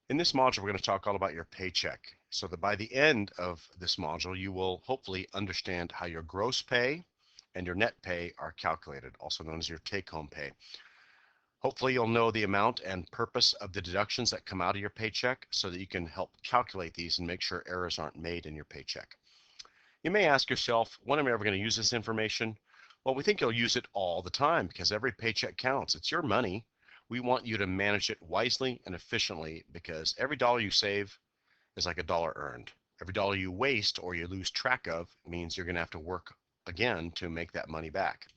In this module, we're going to talk all about your paycheck, so that by the end of this module, you will hopefully understand how your gross pay and your net pay are calculated, also known as your take-home pay. Hopefully, you'll know the amount and purpose of the deductions that come out of your paycheck so that you can help calculate these and make sure errors aren't made in your paycheck. You may ask yourself, when am I ever going to use this information? Well, we think you'll use it all the time because every paycheck counts. It's your money. We want you to manage it wisely and efficiently because every dollar you save is like a dollar earned. Every dollar you waste or you lose track of means you're going to have to work again to make that money back.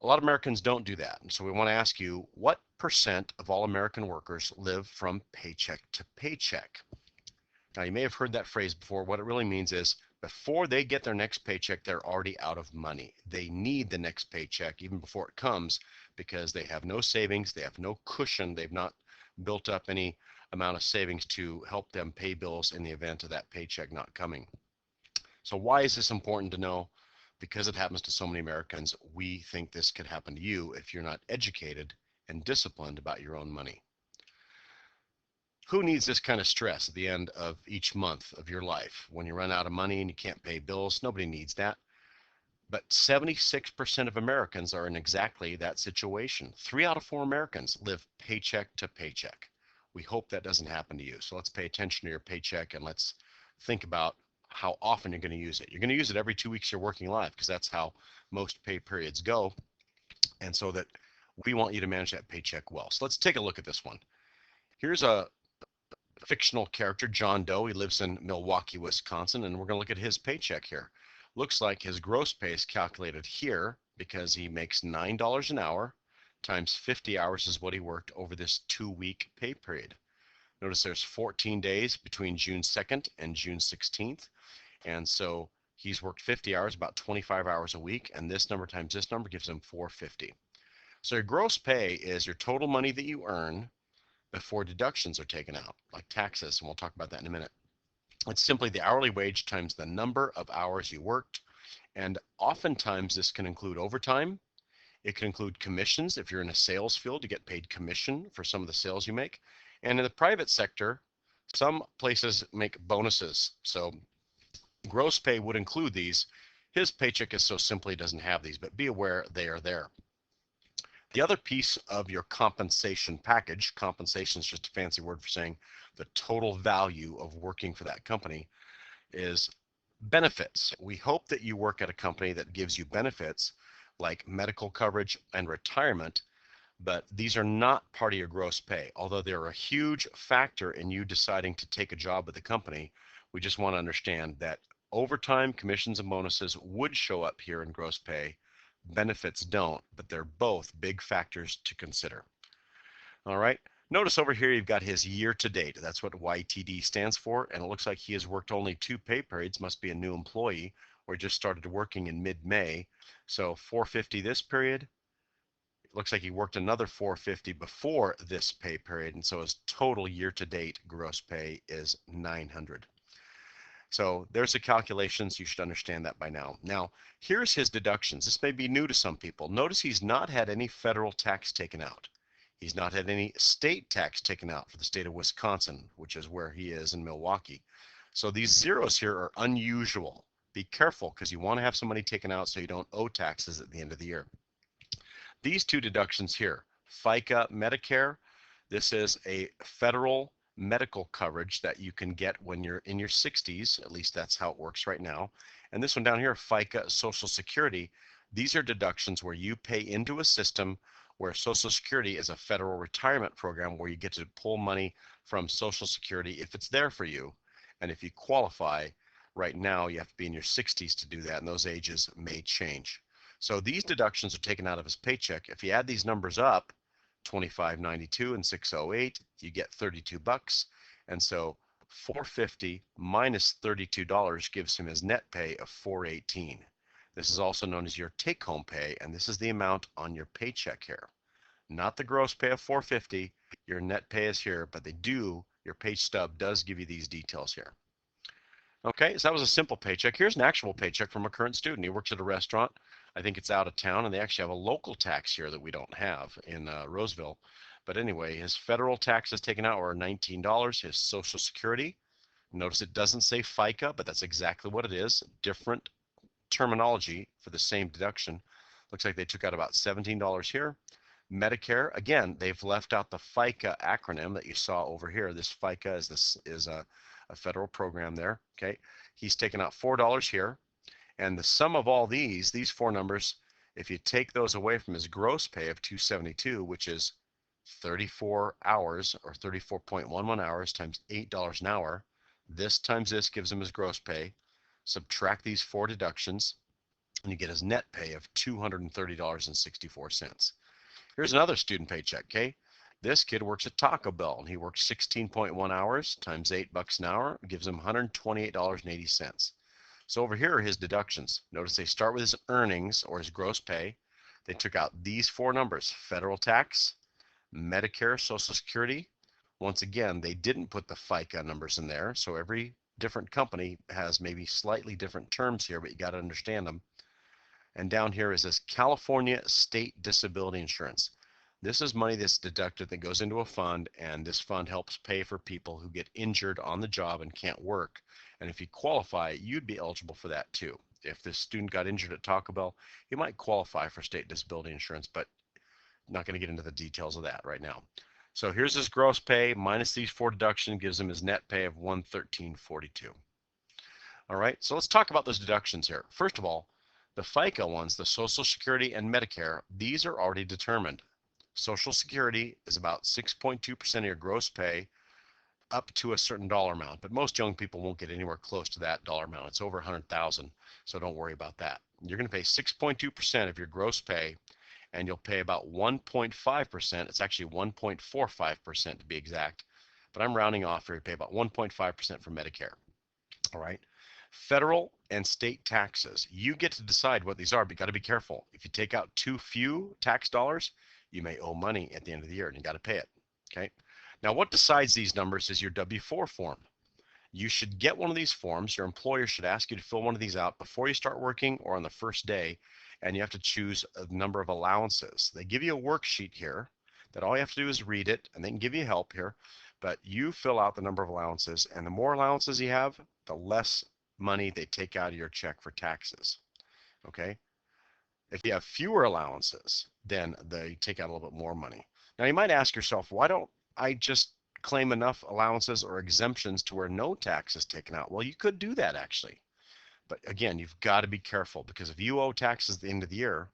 A lot of Americans don't do that. And so we want to ask you, what percent of all American workers live from paycheck to paycheck? Now, you may have heard that phrase before. What it really means is before they get their next paycheck, they're already out of money. They need the next paycheck even before it comes because they have no savings, they have no cushion, they've not built up any amount of savings to help them pay bills in the event of that paycheck not coming. So why is this important to know? Because it happens to so many Americans, we think this could happen to you if you're not educated and disciplined about your own money. Who needs this kind of stress at the end of each month of your life? When you run out of money and you can't pay bills, nobody needs that. But 76% of Americans are in exactly that situation. 3 out of 4 Americans live paycheck to paycheck. We hope that doesn't happen to you. So let's pay attention to your paycheck and let's think about how often you're going to use it. You're going to use it every 2 weeks of your working life because that's how most pay periods go. And so that we want you to manage that paycheck well. So let's take a look at this one. Here's a fictional character, John Doe. He lives in Milwaukee, Wisconsin, and we're going to look at his paycheck here. Looks like his gross pay is calculated here because he makes $9 an hour times 50 hours is what he worked over this 2-week pay period. Notice there's 14 days between June 2nd and June 16th. And so he's worked 50 hours, about 25 hours a week, and this number times this number gives him 450. So your gross pay is your total money that you earn before deductions are taken out, like taxes, and we'll talk about that in a minute. It's simply the hourly wage times the number of hours you worked, and oftentimes this can include overtime. It can include commissions. If you're in a sales field, you get paid commission for some of the sales you make. And in the private sector, some places make bonuses. So gross pay would include these. His paycheck is so simple he doesn't have these, but be aware they are there. The other piece of your compensation package, compensation is just a fancy word for saying the total value of working for that company, is benefits. We hope that you work at a company that gives you benefits like medical coverage and retirement, but these are not part of your gross pay. Although they're a huge factor in you deciding to take a job with the company, we just want to understand that overtime, commissions, and bonuses would show up here in gross pay. Benefits don't, but they're both big factors to consider. All right. Notice over here you've got his year to date. That's what YTD stands for. And it looks like he has worked only 2 pay periods, must be a new employee or just started working in mid-May. So 450 this period. It looks like he worked another 450 before this pay period. And so his total year to date gross pay is 900. So there's the calculations. You should understand that by now. Now, here's his deductions. This may be new to some people. Notice he's not had any federal tax taken out. He's not had any state tax taken out for the state of Wisconsin, which is where he is in Milwaukee. So these zeros here are unusual. Be careful because you want to have some money taken out so you don't owe taxes at the end of the year. These two deductions here, FICA Medicare, this is a federal medical coverage that you can get when you're in your 60s, at least that's how it works right now. And this one down here, FICA Social Security, these are deductions where you pay into a system where Social Security is a federal retirement program where you get to pull money from Social Security if it's there for you. And if you qualify, right now you have to be in your 60s to do that, and those ages may change. So these deductions are taken out of his paycheck. If you add these numbers up, 2592 and 608, you get 32 bucks. And so 450 minus $32 gives him his net pay of 418. This is also known as your take-home pay, and this is the amount on your paycheck here. Not the gross pay of 450, your net pay is here, but your pay stub does give you these details here. Okay, so that was a simple paycheck. Here's an actual paycheck from a current student. He works at a restaurant. I think it's out of town, and they actually have a local tax here that we don't have in Roseville. But anyway, his federal taxes taken out were $19. His Social Security, notice it doesn't say FICA, but that's exactly what it is. Different terminology for the same deduction. Looks like they took out about $17 here. Medicare, again, they've left out the FICA acronym that you saw over here. This FICA is a federal program there. Okay, he's taken out $4 here, and the sum of all these four numbers, if you take those away from his gross pay of 272, which is 34 hours or 34.11 hours times $8 an hour, this times this gives him his gross pay. Subtract these four deductions, and you get his net pay of $230.64. Here's another student paycheck, okay? This kid works at Taco Bell, and he works 16.1 hours times $8 an hour, gives him $128.80. So over here are his deductions. Notice they start with his earnings or his gross pay. They took out these four numbers: federal tax, Medicare, Social Security. Once again, they didn't put the FICA numbers in there, so every different company has maybe slightly different terms here, but you got to understand them. And down here is this California State Disability Insurance. This is money that's deducted that goes into a fund, and this fund helps pay for people who get injured on the job and can't work. And if you qualify, you'd be eligible for that too. If this student got injured at Taco Bell, he might qualify for state disability insurance, but I'm not going to get into the details of that right now. So here's his gross pay minus these four deductions, gives him his net pay of $113.42. All right, so let's talk about those deductions here. First of all, the FICA ones, the Social Security and Medicare, these are already determined. Social Security is about 6.2% of your gross pay up to a certain dollar amount, but most young people won't get anywhere close to that dollar amount. It's over 100,000, so don't worry about that. You're going to pay 6.2% of your gross pay, and you'll pay about 1.5%. It's actually 1.45% to be exact, but I'm rounding off here. You pay about 1.5% for Medicare. All right. Federal and state taxes. You get to decide what these are, but you got to be careful. If you take out too few tax dollars, you may owe money at the end of the year, and you got to pay it. Okay. Now, what decides these numbers is your W-4 form. You should get one of these forms. Your employer should ask you to fill one of these out before you start working or on the first day, and you have to choose a number of allowances. They give you a worksheet here that all you have to do is read it, and they can give you help here, but you fill out the number of allowances, and the more allowances you have, the less money they take out of your check for taxes. Okay. If you have fewer allowances, then they take out a little bit more money. Now you might ask yourself, why don't I just claim enough allowances or exemptions to where no tax is taken out? Well, you could do that actually. But again, you've got to be careful, because if you owe taxes at the end of the year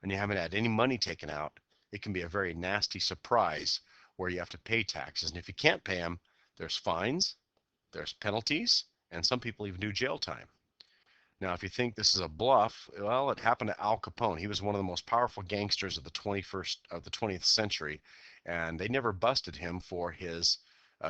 and you haven't had any money taken out, it can be a very nasty surprise where you have to pay taxes. And if you can't pay them, there's fines, there's penalties, and some people even do jail time. Now, if you think this is a bluff, well, it happened to Al Capone. He was one of the most powerful gangsters of the 20th century, and they never busted him for his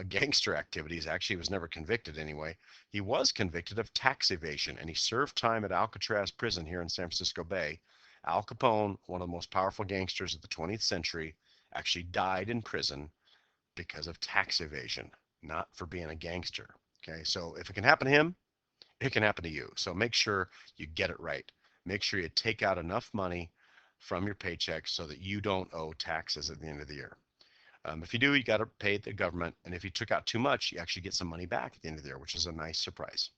gangster activities. Actually, he was never convicted anyway. He was convicted of tax evasion, and he served time at Alcatraz prison here in San Francisco Bay. Al Capone, one of the most powerful gangsters of the 20th century, actually died in prison because of tax evasion, not for being a gangster. Okay, so if it can happen to him, it can happen to you. So make sure you get it right. Make sure you take out enough money from your paycheck so that you don't owe taxes at the end of the year. If you do, you got to pay the government. And if you took out too much, you actually get some money back at the end of the year, which is a nice surprise.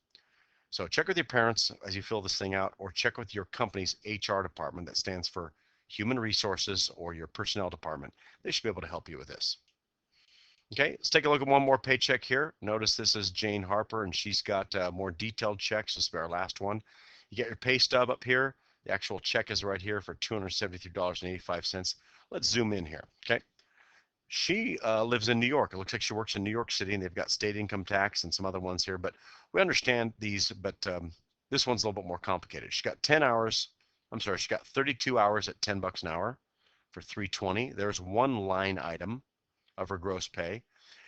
So check with your parents as you fill this thing out, or check with your company's HR department, that stands for Human Resources, or your personnel department. They should be able to help you with this. Okay, let's take a look at one more paycheck here. Notice this is Jane Harper, and she's got more detailed checks. This will be our last one. You get your pay stub up here. The actual check is right here for $273.85. Let's zoom in here. Okay, she lives in New York. It looks like she works in New York City, and they've got state income tax and some other ones here, but we understand these, but this one's a little bit more complicated. She's got 10 hours. I'm sorry, she's got 32 hours at $10 an hour for $320. There's one line item of her gross pay.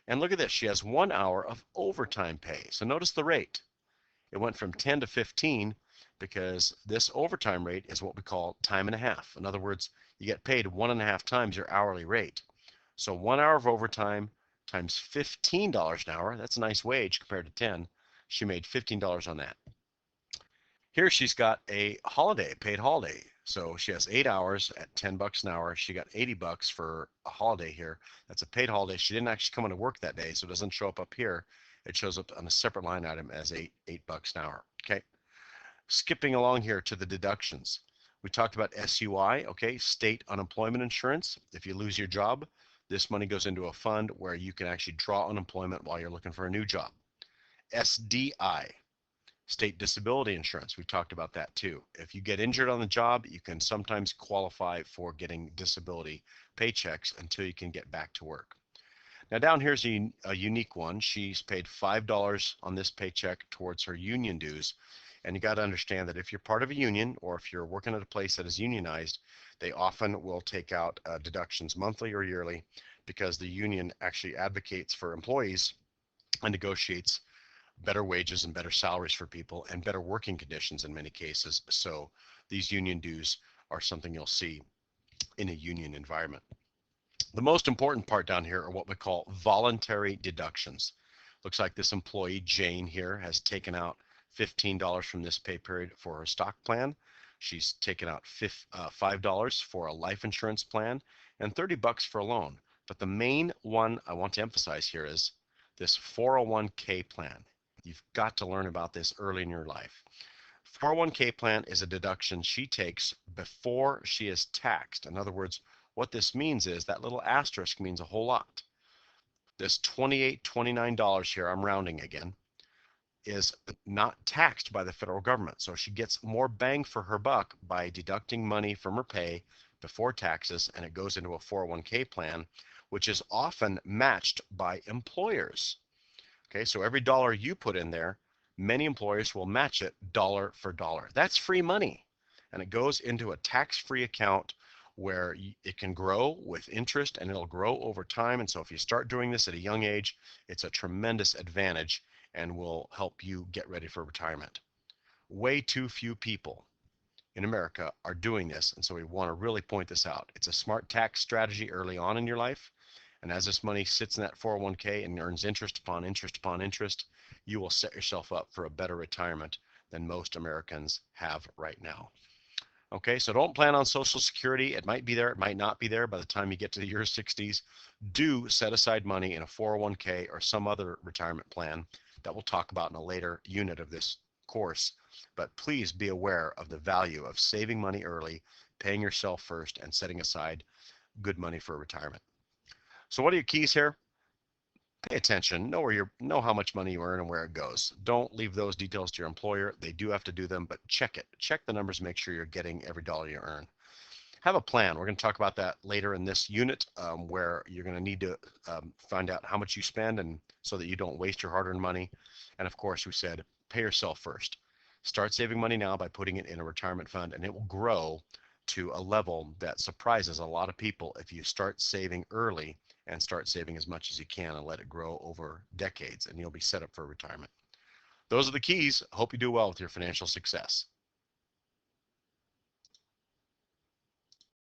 And look at this, she has 1 hour of overtime pay. So notice the rate. It went from 10 to 15 because this overtime rate is what we call time and a half. In other words, you get paid 1.5 times your hourly rate. So 1 hour of overtime times $15 an hour, that's a nice wage compared to 10. She made $15 on that. Here she's got a holiday, paid holiday. So she has 8 hours at $10 an hour. She got $80 for a holiday here. That's a paid holiday. She didn't actually come into work that day, so it doesn't show up here. It shows up on a separate line item as $8 an hour. Okay. Skipping along here to the deductions. We talked about SUI, okay, state unemployment insurance. If you lose your job, this money goes into a fund where you can actually draw unemployment while you're looking for a new job. SDI, state disability insurance. We talked about that too. If you get injured on the job, you can sometimes qualify for getting disability paychecks until you can get back to work. Now down here's a unique one. She's paid $5 on this paycheck towards her union dues. And you got to understand that if you're part of a union or if you're working at a place that is unionized, they often will take out deductions monthly or yearly because the union actually advocates for employees and negotiates better wages and better salaries for people and better working conditions in many cases. So these union dues are something you'll see in a union environment. The most important part down here are what we call voluntary deductions. Looks like this employee, Jane here, has taken out $15 from this pay period for her stock plan. She's taken out $5 for a life insurance plan and $30 for a loan. But the main one I want to emphasize here is this 401k plan. You've got to learn about this early in your life. 401k plan is a deduction she takes before she is taxed. In other words, what this means is that little asterisk means a whole lot. This $28, $29 here, I'm rounding again, is not taxed by the federal government. So she gets more bang for her buck by deducting money from her pay before taxes, and it goes into a 401k plan, which is often matched by employers. Okay, so every dollar you put in there, many employers will match it dollar for dollar. That's free money, and it goes into a tax-free account where it can grow with interest and it'll grow over time. And so if you start doing this at a young age, it's a tremendous advantage and will help you get ready for retirement. Way too few people in America are doing this, and so we want to really point this out. It's a smart tax strategy early on in your life, and as this money sits in that 401k and earns interest upon interest upon interest, you will set yourself up for a better retirement than most Americans have right now. Okay, so don't plan on Social Security. It might be there, it might not be there by the time you get to the year 60s. Do set aside money in a 401k or some other retirement plan that we'll talk about in a later unit of this course. But please be aware of the value of saving money early, paying yourself first, and setting aside good money for retirement. So what are your keys here? Pay attention, know how much money you earn and where it goes. Don't leave those details to your employer. They do have to do them, but check it. Check the numbers, make sure you're getting every dollar you earn. Have a plan. We're going to talk about that later in this unit, where you're going to need to find out how much you spend and so that you don't waste your hard-earned money. And of course, we said pay yourself first. Start saving money now by putting it in a retirement fund, and it will grow to a level that surprises a lot of people if you start saving early and start saving as much as you can and let it grow over decades, and you'll be set up for retirement. Those are the keys. Hope you do well with your financial success.